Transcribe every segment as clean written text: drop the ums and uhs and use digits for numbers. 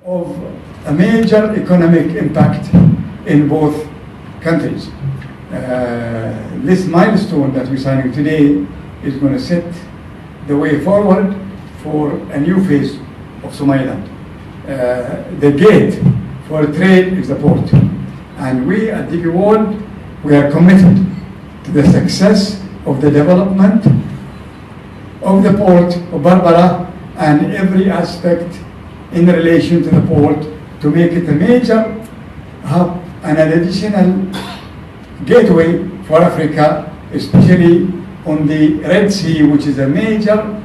of a major economic impact in both countries. This milestone that we're signing today is going to set the way forward for a new phase of Somaliland. The gate for trade is the port. And we at DP World, we are committed to the success of the development of the port of Berbera and every aspect in relation to the port to make it a major hub and an additional gateway for Africa, especially on the Red Sea, which is a major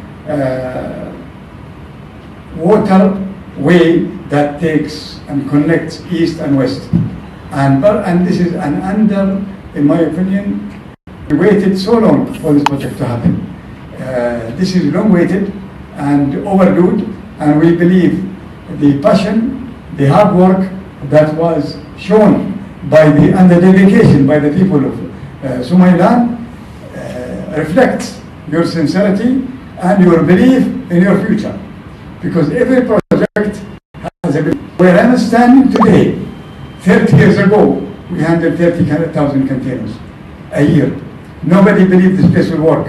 waterway that takes and connects east and west. And this is an in my opinion, we waited so long for this project to happen. This is long waited and overdue, and we believe the passion, the hard work that was shown by the and the dedication by the people of Somaliland reflects your sincerity and your belief in your future. Because every project has a belief. Where I'm standing today, 30 years ago, we handled 30,000 containers a year. Nobody believed this place will work.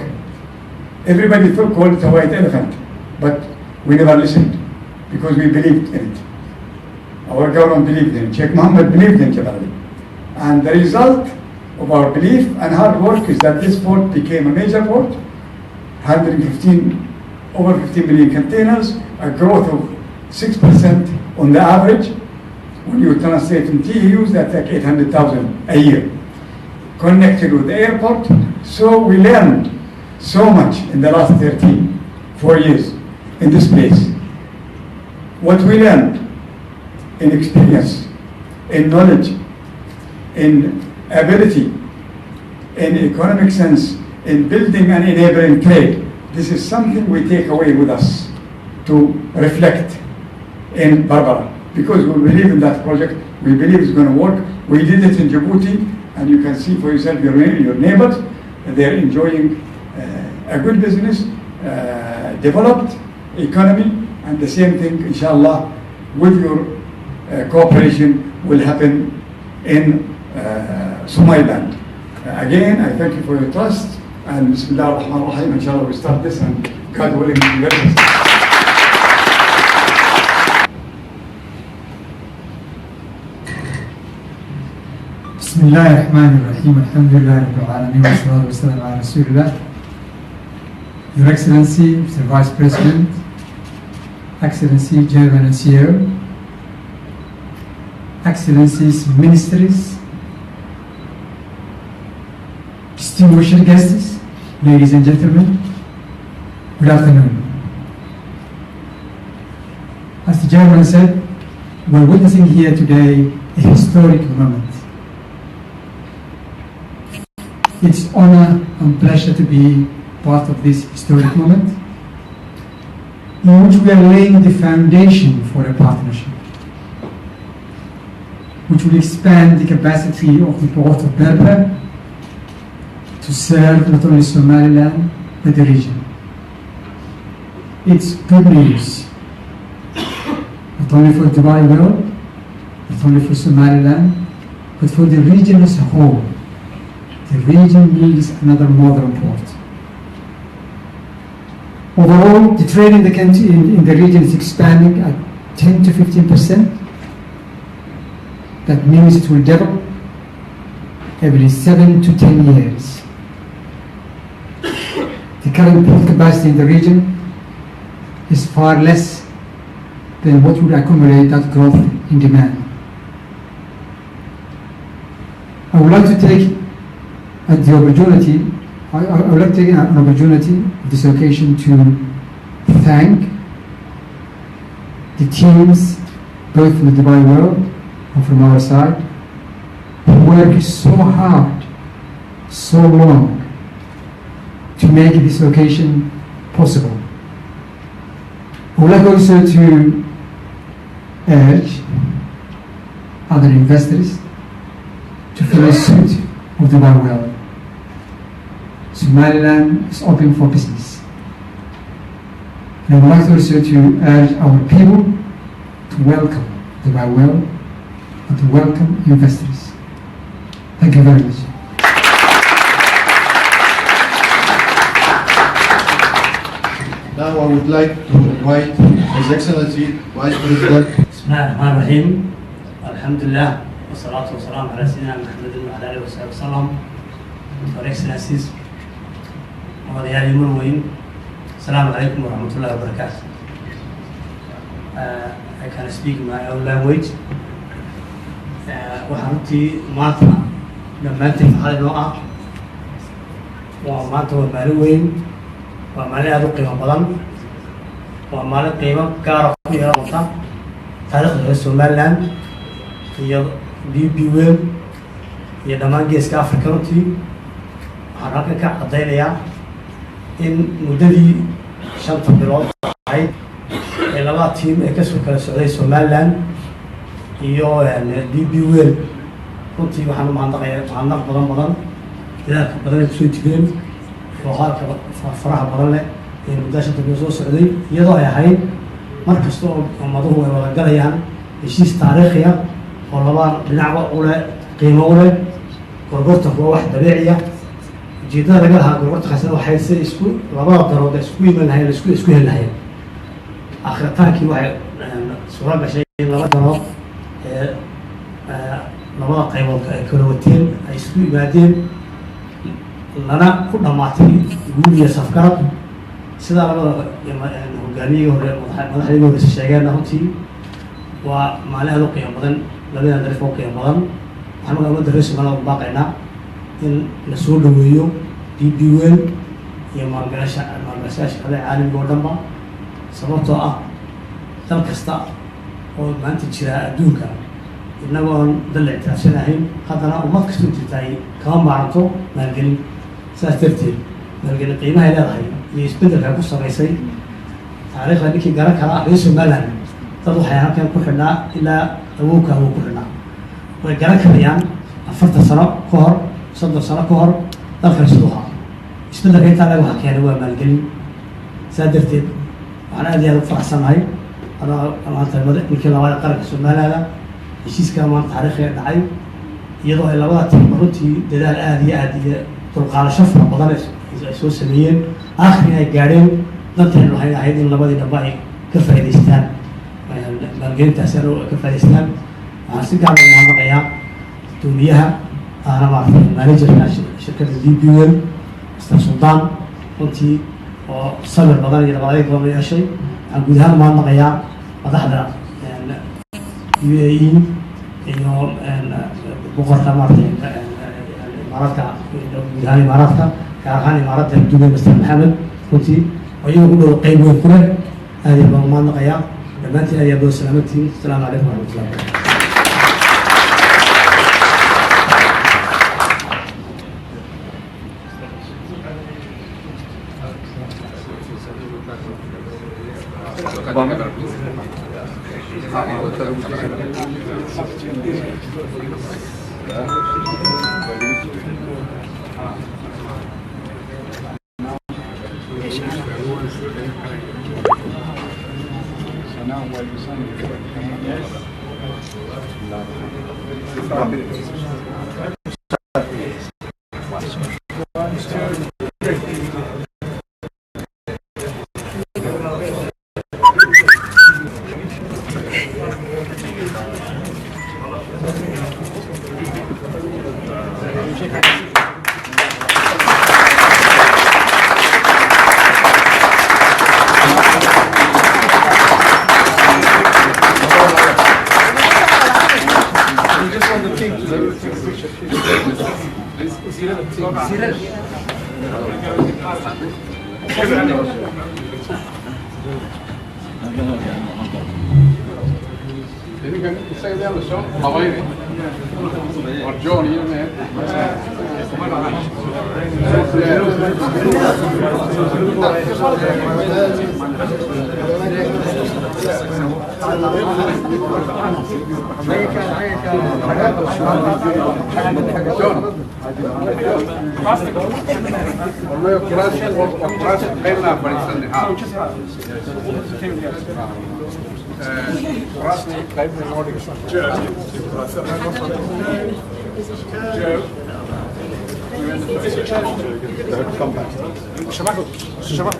Everybody called it a white elephant, but we never listened because we believed in it. Our government believed in it. Sheikh Mohammed believed in Jebel Ali. And the result of our belief and hard work is that this port became a major port, handling over 15 million containers, a growth of 6% on the average. When you translate in TEUs, that's like 800,000 a year. Connected with the airport, so we learned so much in the last 4 years in this place. What we learned in experience, in knowledge, in ability, in economic sense, in building and enabling trade, this is something we take away with us to reflect in Berbera. Because we believe in that project, we believe it's going to work. We did it in Djibouti, and you can see for yourself your neighbors, they're enjoying a good business, developed economy, and the same thing, inshallah, with your cooperation will happen in Somaliland. Again, I thank you for your trust, and Bismillah ar-Rahman ar-Rahim, inshallah we start this, and God willing, we will. بسم الله الرحمن الرحيم الحمد لله رب العالمين والصلاة والسلام على رسول الله. Your Excellency, Mr. Vice President, Excellency Chairman and CEO, Excellencies, Ministers, distinguished guests, ladies and gentlemen, good afternoon. As the Chairman said, we're witnessing here today a historic moment. It's an honor and pleasure to be part of this historic moment in which we are laying the foundation for a partnership which will expand the capacity of the port of Berbera to serve not only Somaliland but the region. It's good news, not only for Dubai World, not only for Somaliland, but for the region as a whole. The region needs another modern port. Overall, the trade in the country, in the region is expanding at 10 to 15%. That means it will double every 7 to 10 years. The current port capacity in the region is far less than what would accommodate that growth in demand. I would like to take the opportunity, I would like to take an opportunity of this occasion to thank the teams, both from the Dubai World and from our side, who worked so hard, so long, to make this occasion possible. I would like also to urge other investors to follow suit of Dubai World. Somaliland is open for business. And I would like also to urge our people to welcome the well and to welcome investors. Thank you very much. Now I would like to invite His Excellency Vice President. بسم الله الرحمن الرحيم. الحمد لله والصلاة والسلام على سيدنا محمد وعلى آله وصحبه وسلم. Your Excellencies, Madaxweynaha Madaxweyne, Assalamu alaikum wa rahmatullahi wa barakatuh. I can speak my own language. Waxaan runtii maanta dhammaantiin maxaa inoo ah waa maanta waa maalin weyn, waa maalin aad u qiimo badan, waa maalin qiimo gaar ah ku yeelata taariikhda reer Somaliland iyo DP World iyo dhammaan geeska Afrika. Runtii waxaan halkan ka caddaynayaa in muddadii 5 bilood ahayd ee labada tiim ee kasoo kala socday Somaliland iyo DP World runtii waxaan u mahadnaq badan dadaalka badan ay kusoo jireen oo halka faraha badan leh ee muddada 5 bilood soo socday, iyadoo ay ahayd mar kasta oo ummaduhu ay wada galayaan heshiis taariikhi ah oo labada dhinacba u leh qiimo u leh. gorgortanku waa wax dabiici ah. ujeeddada laga lahaa gorgortankaasina waxay si isku labada darood isku iman lahayeen isku heli lahayeen. akhritaankii waxay suura gashay in laba darood labada qaybood ay kala wateen ay isku yimaadeen lana ku dhammaatay guul iyo safgarad sida labada hogaamiyihii hore madaxdii hore sheegeen. runtii waa maalin aad u qiimo badan, labadan daraf oo qiimo badan. waxaan ummadda reer Somaliland ugu baaqaynaa in la soo dhaweeyo DP World iyo maalgashadayaasha kale caalamiga oo dhanba, sababtoo ah dal kasta oo maanta jira adduunka inagoon dal la ictiraafsanahayn haddana ummad kastoo jirta ay kama maaranto maalgelin. saas darteed maalgelin qiimahay leedahay iyo isbeddelka ku samaysay taariikhda ninkii garan kara reer Somaliland dad waxay halkan ku xidhnaa ilaa awowka ku xidhnaa, way garan karayaan 40 sano ka hor 30 sano ka hor dalkan siduu ahaa. isbeddelka intaa laga waxa keenay waa maalgelin. saas darteed waxaan aad iyo aad u faraxsanahay maanta ninkii labada qaranka Somaliland heshiiska maanta taariikhiga dhacay, iyadoo ay labada tiim runtii dadaal aad iyo dulqaadasho fara badan ay soo sameeyeen. aakhirina ay gaadheen danteenu waxay ahayd in labadii dhamba ay ka faa'iidaystaan maalgelintaasi ka faa'iidaystaan. waxaan si gaar ah u mahadnaqayaa guddoomiyaha ahna maaragtay managerka shirkadda DP World Mr. Sultan runtii oo sabir badan iyo nabadgelyo badan yeeshay. waxaan guud ahaan u mahadnaqayaa madaxda UAE iyo boqorka maaragtay imaaraadka guud ahaan imaaraadka gaar ahaan imaaradda Dubai Mr. Mohammed runtii oo iyagu ku dhow qayb weyn ku leh. aad iyo baan u mahadnaqayaa dhammaantiin. aad iyo aad salaamantiin. asalaamu calaykum waraxmatullahi wabarakatuh. راسي قريب من الموضوع. شباب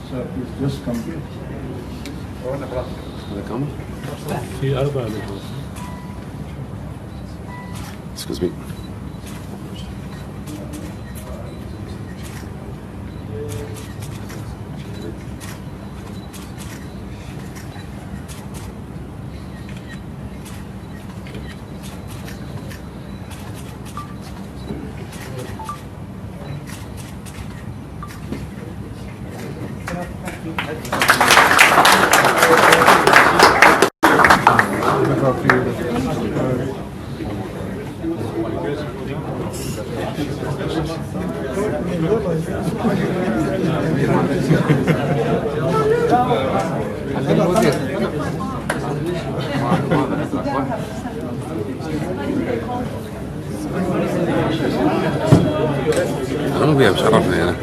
So please just come here. Excuse me. أنا بيها مشرفني أنا.